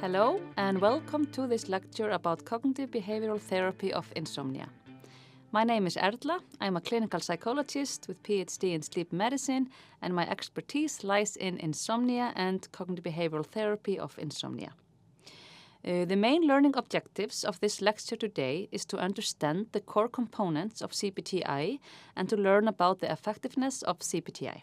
Hello and welcome to this lecture about cognitive behavioral therapy of insomnia. My name is Erla. I'm a clinical psychologist with PhD in sleep medicine, and my expertise lies in insomnia and cognitive behavioral therapy of insomnia. The main learning objectives of this lecture today is to understand the core components of CBT-I and to learn about the effectiveness of CBT-I.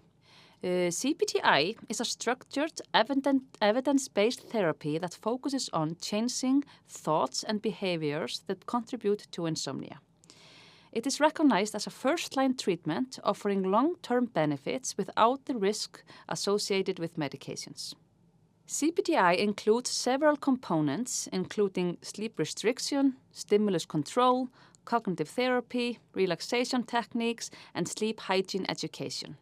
CBT-I is a structured, evidence-based therapy that focuses on changing thoughts and behaviors that contribute to insomnia. It is recognized as a first-line treatment offering long-term benefits without the risk associated with medications. CBT-I includes several components, including sleep restriction, stimulus control, cognitive therapy, relaxation techniques, and sleep hygiene education.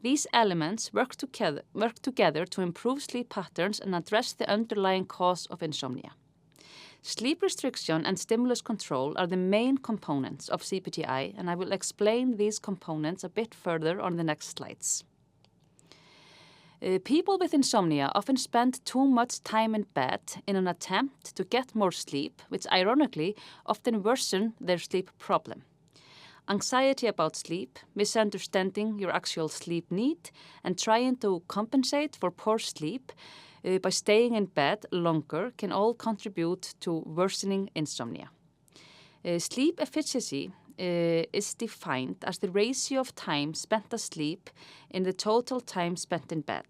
These elements work together to improve sleep patterns and address the underlying cause of insomnia. Sleep restriction and stimulus control are the main components of CBT-I, and I will explain these components a bit further on the next slides. People with insomnia often spend too much time in bed in an attempt to get more sleep, which ironically often worsen their sleep problem. Anxiety about sleep, misunderstanding your actual sleep need, and trying to compensate for poor sleep by staying in bed longer can all contribute to worsening insomnia. Sleep efficiency is defined as the ratio of time spent asleep in the total time spent in bed.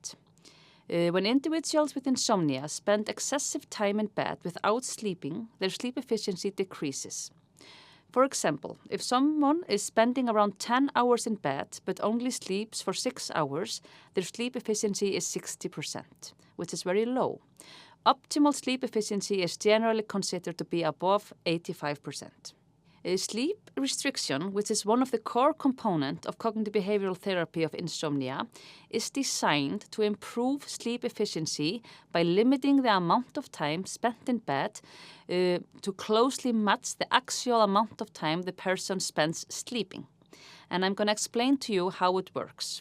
When individuals with insomnia spend excessive time in bed without sleeping, their sleep efficiency decreases. For example, if someone is spending around 10 hours in bed but only sleeps for 6 hours, their sleep efficiency is 60%, which is very low. Optimal sleep efficiency is generally considered to be above 85%. Sleep restriction, which is one of the core components of cognitive behavioral therapy of insomnia, is designed to improve sleep efficiency by limiting the amount of time spent in bed to closely match the actual amount of time the person spends sleeping. And I'm going to explain to you how it works.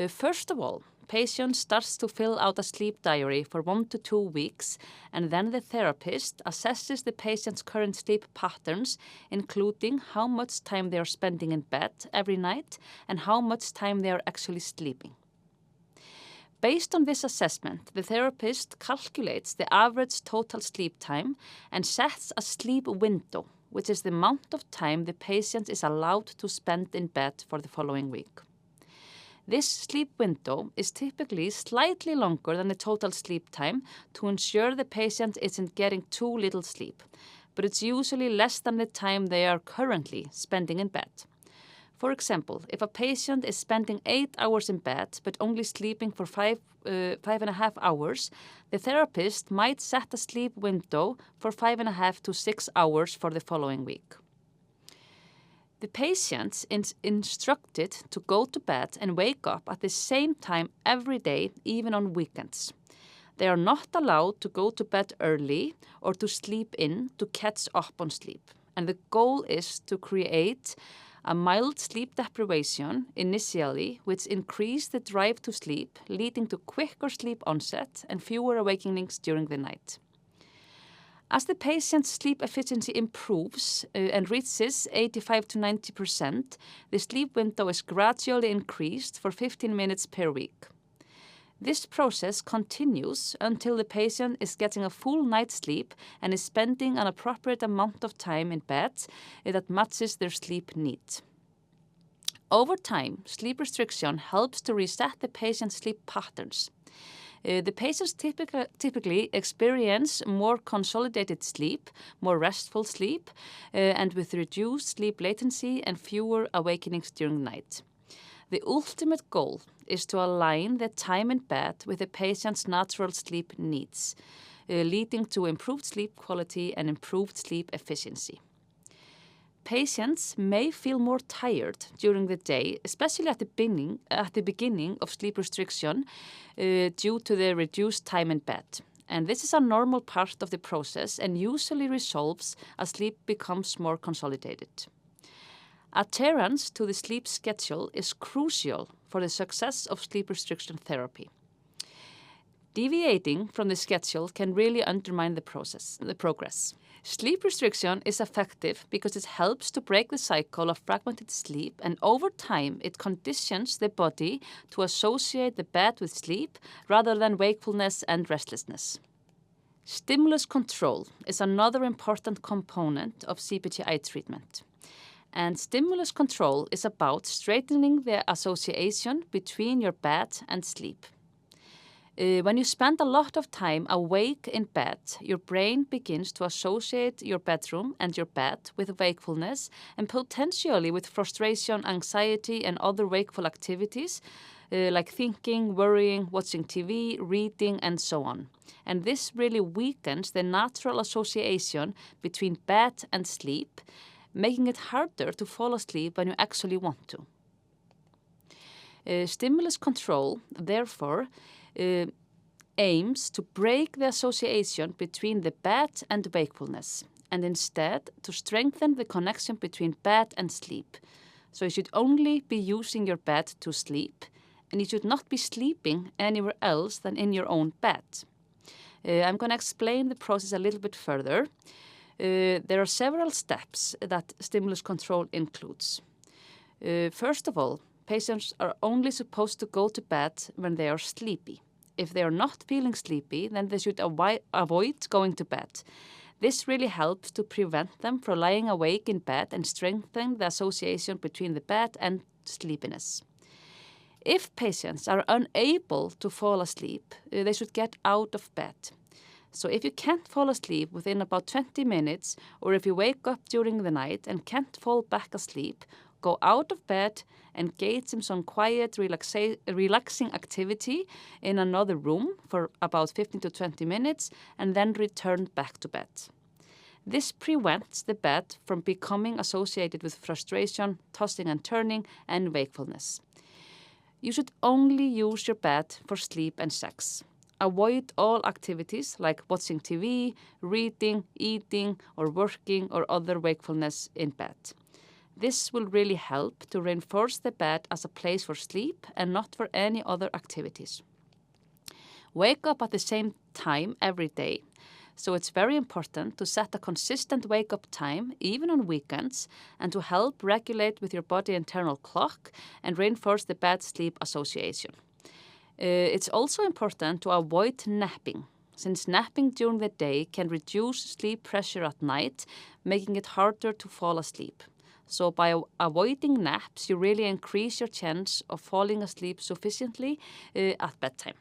First of all, patient starts to fill out a sleep diary for 1 to 2 weeks, and then the therapist assesses the patient's current sleep patterns, including how much time they are spending in bed every night and how much time they are actually sleeping. Based on this assessment, the therapist calculates the average total sleep time and sets a sleep window, which is the amount of time the patient is allowed to spend in bed for the following week. This sleep window is typically slightly longer than the total sleep time to ensure the patient isn't getting too little sleep, but it's usually less than the time they are currently spending in bed. For example, if a patient is spending 8 hours in bed but only sleeping for 5.5 hours, the therapist might set a sleep window for 5.5 to 6 hours for the following week. The patient is instructed to go to bed and wake up at the same time every day, even on weekends. They are not allowed to go to bed early or to sleep in to catch up on sleep. And the goal is to create a mild sleep deprivation initially, which increases the drive to sleep, leading to quicker sleep onset and fewer awakenings during the night. As the patient's sleep efficiency improves and reaches 85 to 90%, the sleep window is gradually increased for 15 minutes per week. This process continues until the patient is getting a full night's sleep and is spending an appropriate amount of time in bed that matches their sleep needs. Over time, sleep restriction helps to reset the patient's sleep patterns. The patients typically experience more consolidated sleep, more restful sleep, and with reduced sleep latency and fewer awakenings during the night. The ultimate goal is to align the time in bed with the patient's natural sleep needs, leading to improved sleep quality and improved sleep efficiency. Patients may feel more tired during the day, especially at the beginning of sleep restriction due to the reduced time in bed. And this is a normal part of the process and usually resolves as sleep becomes more consolidated. Adherence to the sleep schedule is crucial for the success of sleep restriction therapy. Deviating from the schedule can really undermine the progress. Sleep restriction is effective because it helps to break the cycle of fragmented sleep, and over time it conditions the body to associate the bed with sleep rather than wakefulness and restlessness. Stimulus control is another important component of CBT-I treatment. And stimulus control is about straightening the association between your bed and sleep. When you spend a lot of time awake in bed, your brain begins to associate your bedroom and your bed with wakefulness and potentially with frustration, anxiety, and other wakeful activities like thinking, worrying, watching TV, reading, and so on. And this really weakens the natural association between bed and sleep, making it harder to fall asleep when you actually want to. Stimulus control, therefore, aims to break the association between the bed and wakefulness, and instead to strengthen the connection between bed and sleep. So you should only be using your bed to sleep, and you should not be sleeping anywhere else than in your own bed. I'm going to explain the process a little bit further. There are several steps that stimulus control includes. First of all, patients are only supposed to go to bed when they are sleepy. If they are not feeling sleepy, then they should avoid going to bed. This really helps to prevent them from lying awake in bed and strengthen the association between the bed and sleepiness. If patients are unable to fall asleep, they should get out of bed. So if you can't fall asleep within about 20 minutes, or if you wake up during the night and can't fall back asleep, go out of bed, engage in some quiet, relaxing activity in another room for about 15 to 20 minutes, and then return back to bed. This prevents the bed from becoming associated with frustration, tossing and turning, and wakefulness. You should only use your bed for sleep and sex. Avoid all activities like watching TV, reading, eating, or working, or other wakefulness in bed. This will really help to reinforce the bed as a place for sleep and not for any other activities. Wake up at the same time every day. So it's very important to set a consistent wake-up time, even on weekends, and to help regulate with your body internal clock and reinforce the bed-sleep association. It's also important to avoid napping, since napping during the day can reduce sleep pressure at night, making it harder to fall asleep. So by avoiding naps, you really increase your chance of falling asleep sufficiently at bedtime.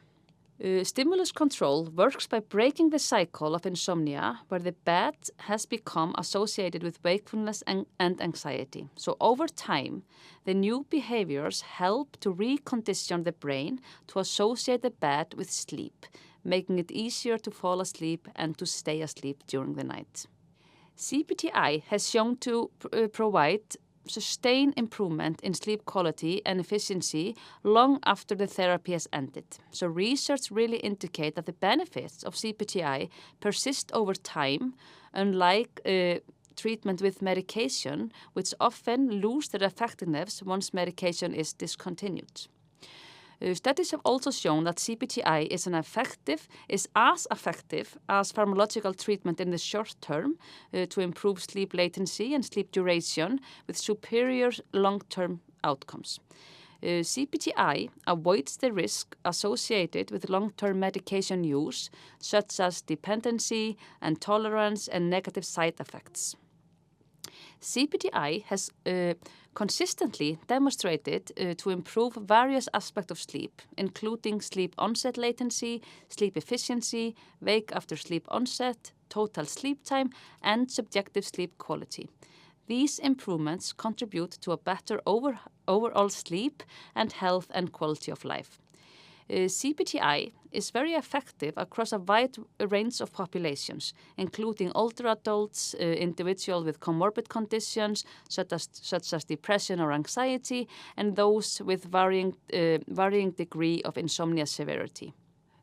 Stimulus control works by breaking the cycle of insomnia where the bed has become associated with wakefulness and anxiety. So over time, the new behaviors help to recondition the brain to associate the bed with sleep, making it easier to fall asleep and to stay asleep during the night. CBT-I has shown to provide sustained improvement in sleep quality and efficiency long after the therapy has ended. So research really indicates that the benefits of CBT-I persist over time, unlike treatment with medication, which often lose their effectiveness once medication is discontinued. Studies have also shown that CBT-I is as effective as pharmacological treatment in the short term to improve sleep latency and sleep duration with superior long-term outcomes. CBT-I avoids the risk associated with long-term medication use, such as dependency, intolerance, and negative side effects. CBT-I has consistently demonstrated to improve various aspects of sleep, including sleep onset latency, sleep efficiency, wake after sleep onset, total sleep time, and subjective sleep quality. These improvements contribute to a better overall sleep and health and quality of life. CBT-I is very effective across a wide range of populations, including older adults, individuals with comorbid conditions such as depression or anxiety, and those with varying degree of insomnia severity.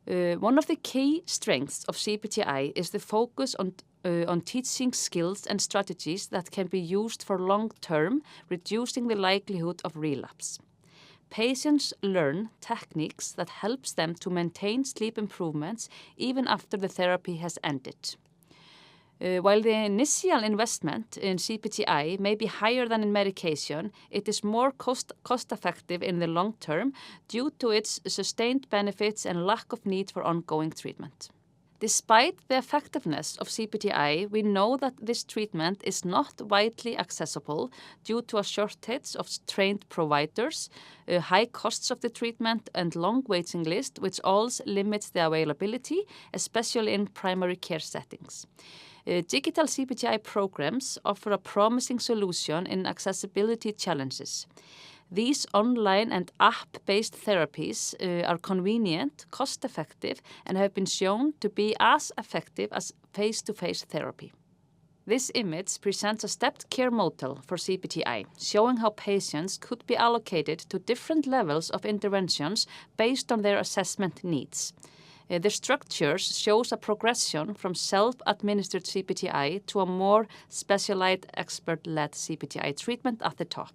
One of the key strengths of CBT-I is the focus on teaching skills and strategies that can be used for long term, reducing the likelihood of relapse. patients learn techniques that helps them to maintain sleep improvements even after the therapy has ended. While the initial investment in CBT-I may be higher than in medication, it is more cost-effective in the long term due to its sustained benefits and lack of need for ongoing treatment. Despite the effectiveness of CBT-I, we know that this treatment is not widely accessible due to a shortage of trained providers, high costs of the treatment, and long waiting list, which also limits the availability, especially in primary care settings. Digital CBT-I programs offer a promising solution in accessibility challenges. These online and app-based therapies are convenient, cost-effective, and have been shown to be as effective as face-to-face therapy. This image presents a stepped care model for CBT-I, showing how patients could be allocated to different levels of interventions based on their assessment needs. The structure shows a progression from self-administered CBT-I to a more specialized expert-led CBT-I treatment at the top.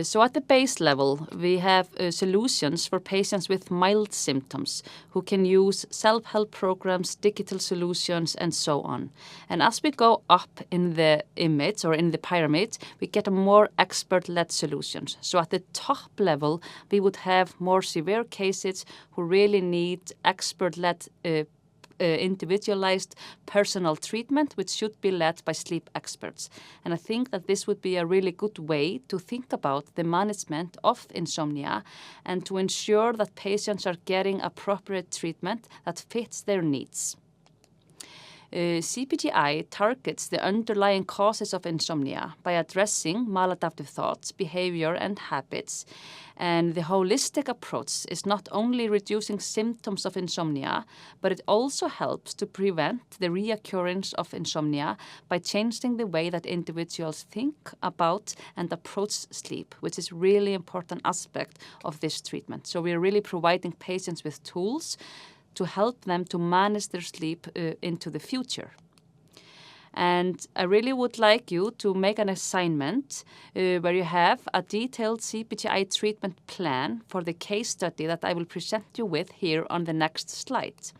So at the base level, we have solutions for patients with mild symptoms who can use self-help programs, digital solutions, and so on. And as we go up in the image or in the pyramid, we get a more expert-led solutions. So at the top level, we would have more severe cases who really need expert-led individualized personal treatment, which should be led by sleep experts. And I think that this would be a really good way to think about the management of insomnia and to ensure that patients are getting appropriate treatment that fits their needs. CBT-I targets the underlying causes of insomnia by addressing maladaptive thoughts, behavior, and habits. And the holistic approach is not only reducing symptoms of insomnia, but it also helps to prevent the reoccurrence of insomnia by changing the way that individuals think about and approach sleep, which is a really important aspect of this treatment. So we are really providing patients with tools to help them to manage their sleep into the future. And I really would like you to make an assignment where you have a detailed CBT-I treatment plan for the case study that I will present you with here on the next slide.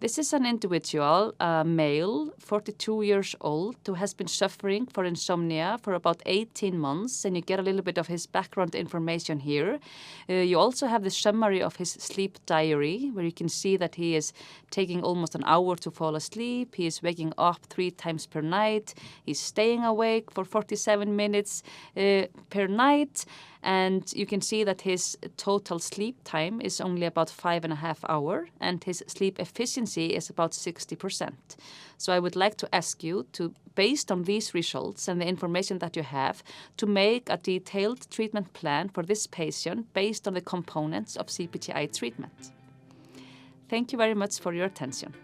This is an individual, a male, 42 years old, who has been suffering for insomnia for about 18 months, and you get a little bit of his background information here. You also have the summary of his sleep diary, where you can see that he is taking almost an hour to fall asleep, he is waking up 3 times per night, he's staying awake for 47 minutes per night, and you can see that his total sleep time is only about 5.5 hours, and his sleep efficiency is about 60%. So I would like to ask you to, based on these results and the information that you have, to make a detailed treatment plan for this patient based on the components of CBT-I treatment. Thank you very much for your attention.